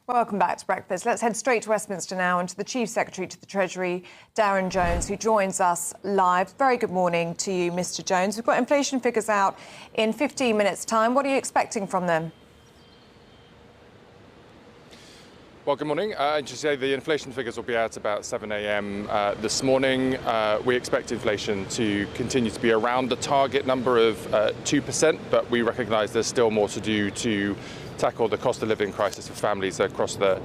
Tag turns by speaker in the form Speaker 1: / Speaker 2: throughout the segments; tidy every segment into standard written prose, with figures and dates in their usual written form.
Speaker 1: Welcome back to Breakfast. Let's head straight to Westminster now and to the Chief Secretary to the Treasury, Darren Jones, who joins us live. Very good morning to you, Mr. Jones. We've got inflation figures out in 15 minutes' time. What are you expecting from them?
Speaker 2: Well, good morning. Just say the inflation figures will be out about 7 a.m. This morning. We expect inflation to continue to be around the target number of 2%, but we recognise there's still more to do to tackle the cost of living crisis for families across the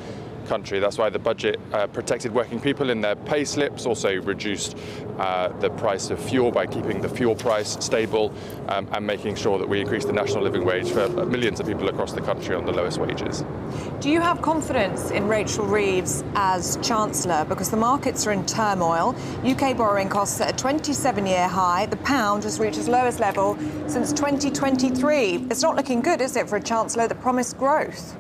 Speaker 2: country. That's why the budget protected working people in their pay slips, also reduced the price of fuel by keeping the fuel price stable and making sure that we increase the national living wage for millions of people across the country on the lowest wages.
Speaker 1: Do you have confidence in Rachel Reeves as Chancellor? Because the markets are in turmoil. UK borrowing costs at a 27-year high. The pound has reached its lowest level since 2023. It's not looking good, is it, for a Chancellor that promised growth?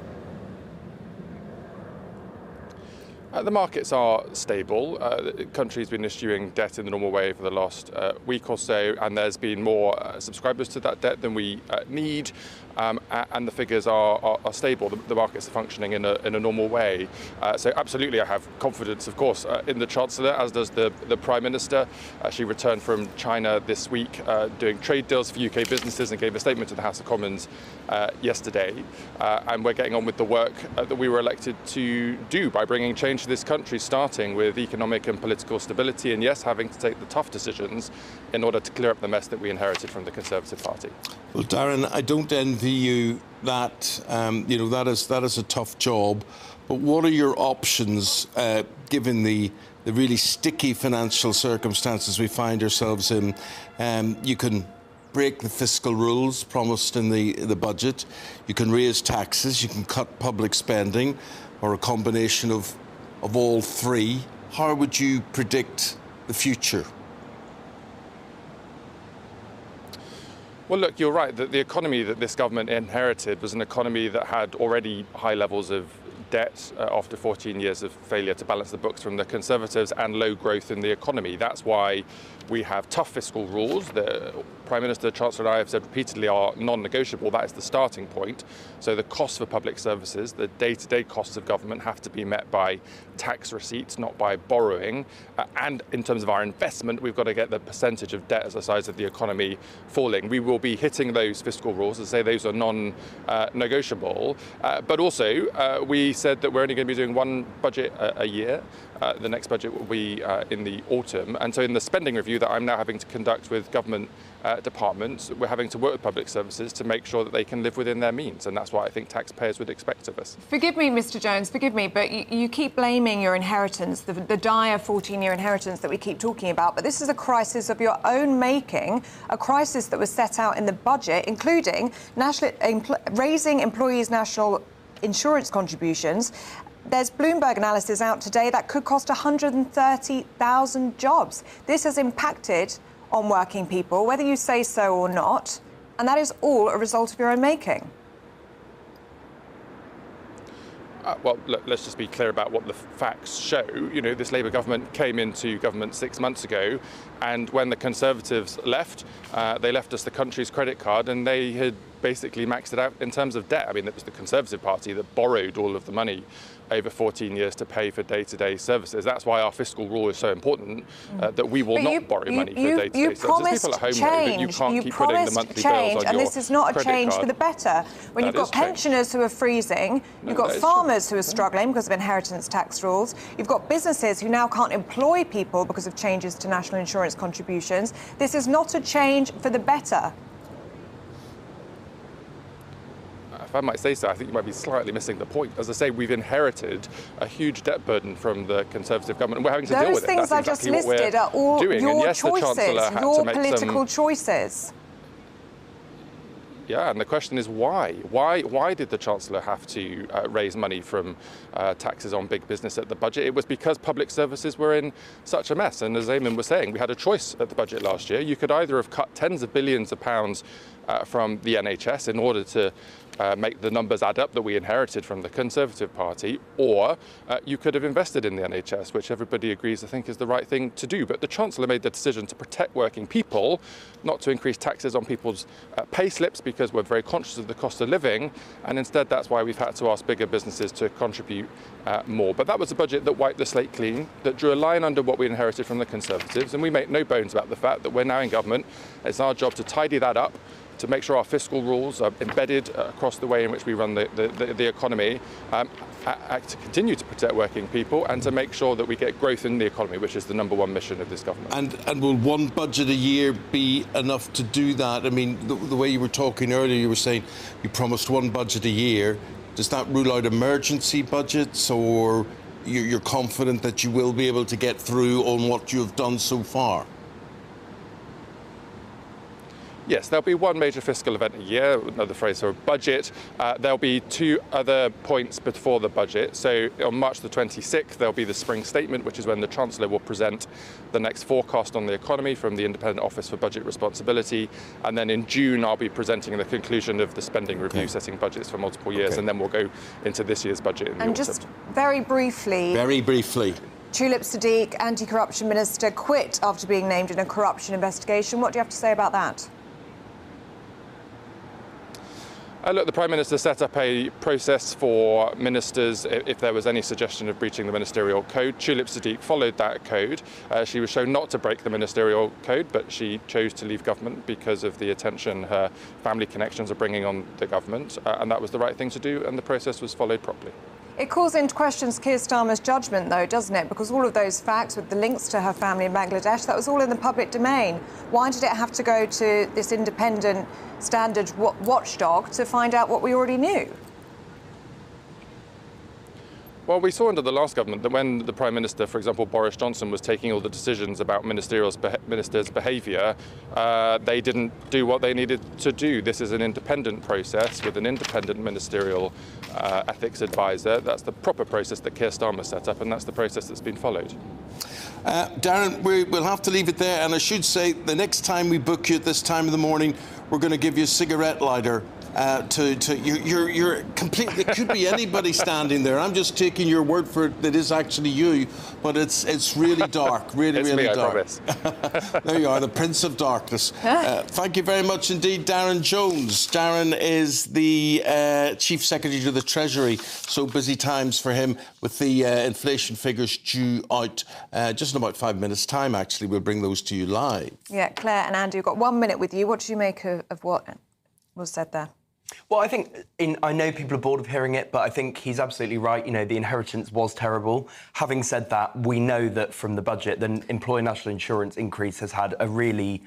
Speaker 2: The markets are stable. The country's been issuing debt in the normal way for the last week or so, and there's been more subscribers to that debt than we need, and the figures are stable. The markets are functioning in a normal way. So absolutely, I have confidence, of course, in the Chancellor, as does the Prime Minister. She returned from China this week doing trade deals for UK businesses and gave a statement to the House of Commons yesterday. And we're getting on with the work that we were elected to do by bringing change to this country, starting with economic and political stability, and yes, having to take the tough decisions in order to clear up the mess that we inherited from the Conservative Party.
Speaker 3: Well, Darren, I don't envy you that. That is a tough job. But what are your options, given the really sticky financial circumstances we find ourselves in? You can break the fiscal rules promised in the budget. You can raise taxes. You can cut public spending, or a combination of all three. How would you predict the future?
Speaker 2: Well, look, you're right that the economy that this government inherited was an economy that had already high levels of debt after 14 years of failure to balance the books from the Conservatives and low growth in the economy. That's why we have tough fiscal rules. The Prime Minister, Chancellor and I have said repeatedly are non-negotiable. That is the starting point. So the costs for public services, the day-to-day costs of government, have to be met by tax receipts, not by borrowing. And in terms of our investment, we've got to get the percentage of debt as the size of the economy falling. We will be hitting those fiscal rules. As I say, those are non-negotiable. But also, we said that we're only going to be doing one budget a year. The next budget will be in the autumn. And so in the spending review that I'm now having to conduct with government departments, we're having to work with public services to make sure that they can live within their means. And that's what I think taxpayers would expect of us.
Speaker 1: Forgive me, Mr. Jones, forgive me, but you keep blaming your inheritance, the dire 14-year inheritance that we keep talking about. But this is a crisis of your own making, a crisis that was set out in the budget, including raising employees' national insurance contributions. There's Bloomberg analysis out today that could cost 130,000 jobs. This has impacted on working people, whether you say so or not, and that is all a result of your own making.
Speaker 2: Well, look, let's just be clear about what the facts show. You know, this Labour government came into government 6 months ago, and when the Conservatives left, they left us the country's credit card, and they had basically maxed it out in terms of debt. I mean, it was the Conservative Party that borrowed all of the money over 14 years to pay for day-to-day services. That's why our fiscal rule is so important, that we will not borrow money for day-to-day services. People at home know that you can't keep putting the monthly bills on your
Speaker 1: and this is not a change
Speaker 2: card.
Speaker 1: For the better. When you've got pensioners who are freezing, you've got farmers who are struggling because of inheritance tax rules, you've got businesses who now can't employ people because of changes to national insurance contributions. This is not a change for the better.
Speaker 2: If I might say so, I think you might be slightly missing the point. As I say, we've inherited a huge debt burden from the Conservative government, and we're having to deal with it.
Speaker 1: Those things I just listed are all your choices, your political choices.
Speaker 2: Yeah, and the question is why? Why did the Chancellor have to raise money from taxes on big business at the budget? It was because public services were in such a mess. And as Eamon was saying, we had a choice at the budget last year. You could either have cut tens of billions of pounds from the NHS in order to make the numbers add up that we inherited from the Conservative Party, or you could have invested in the NHS, which everybody agrees, I think, is the right thing to do. But the Chancellor made the decision to protect working people, not to increase taxes on people's pay slips, because because we're very conscious of the cost of living, and instead that's why we've had to ask bigger businesses to contribute more. But that was a budget that wiped the slate clean, that drew a line under what we inherited from the Conservatives, and we make no bones about the fact that we're now in government. It's our job to tidy that up, to make sure our fiscal rules are embedded across the way in which we run the economy, to continue to protect working people, and to make sure that we get growth in the economy, which is the #1 mission of this government.
Speaker 3: And will one budget a year be enough to do that? I mean, the way you were talking earlier, you were saying you promised one budget a year. Does that rule out emergency budgets, or you're confident that you will be able to get through on what you have done so far?
Speaker 2: Yes, there'll be one major fiscal event a year, another phrase for a budget. There'll be 2 other points before the budget. So on March the 26th, there'll be the spring statement, which is when the Chancellor will present the next forecast on the economy from the Independent Office for Budget Responsibility. And then in June, I'll be presenting the conclusion of the spending review, setting budgets for multiple years. And then we'll go into this year's budget in the autumn.
Speaker 1: Just very briefly. Tulip Siddiq, anti-corruption minister, quit after being named in a corruption investigation. What do you have to say about that?
Speaker 2: Look, the Prime Minister set up a process for ministers if there was any suggestion of breaching the ministerial code. Tulip Siddiq followed that code. She was shown not to break the ministerial code, but she chose to leave government because of the attention her family connections are bringing on the government, and that was the right thing to do, and the process was followed properly.
Speaker 1: It calls into question Keir Starmer's judgment, though, doesn't it? Because all of those facts with the links to her family in Bangladesh, that was all in the public domain. Why did it have to go to this independent standard watchdog to find out what we already knew?
Speaker 2: Well, we saw under the last government that when the Prime Minister, for example, Boris Johnson, was taking all the decisions about ministers' behaviour, they didn't do what they needed to do. This is an independent process with an independent ministerial ethics advisor. That's the proper process that Keir Starmer set up, and that's the process that's been followed.
Speaker 3: Darren, we'll have to leave it there. And I should say, the next time we book you at this time of the morning, we're going to give you a cigarette lighter. You're completely. It could be anybody standing there. I'm just taking your word for it. That is actually you, but it's really dark, really dark.
Speaker 2: I promise.
Speaker 3: There you are, the Prince of Darkness. Thank you very much indeed, Darren Jones. Darren is the Chief Secretary to the Treasury. So busy times for him with the inflation figures due out just in about 5 minutes' time. Actually, we'll bring those to you live.
Speaker 1: Yeah, Claire and Andy, we've got 1 minute with you. What do you make of what was said there?
Speaker 4: Well, I think, I know people are bored of hearing it, but I think he's absolutely right. You know, the inheritance was terrible. Having said that, we know that from the budget, the employer national insurance increase has had a really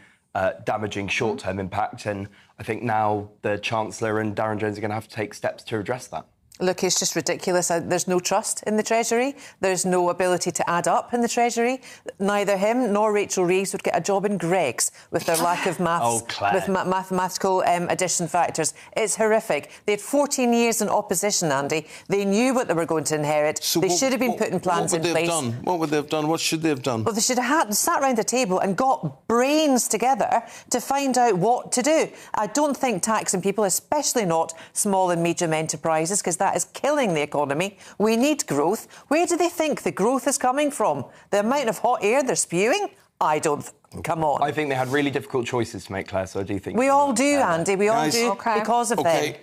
Speaker 4: damaging short-term impact. And I think now the Chancellor and Darren Jones are going to have to take steps to address that.
Speaker 5: Look, it's just ridiculous. There's no trust in the Treasury. There's no ability to add up in the Treasury. Neither him nor Rachel Reeves would get a job in Greggs with their lack of maths, with mathematical addition factors. It's horrific. They had 14 years in opposition, Andy. They knew what they were going to inherit.
Speaker 3: So
Speaker 5: they should have been putting plans in place.
Speaker 3: What would they have done? What should they have done?
Speaker 5: Well, they should have sat around the table and got brains together to find out what to do. I don't think taxing people, especially not small and medium enterprises, because that is killing the economy. We need growth. Where do they think the growth is coming from? The amount of hot air they're spewing? I don't. Come on.
Speaker 4: I think they had really difficult choices to make, Claire, so I do think...
Speaker 5: We all do, Andy. We all do because of them.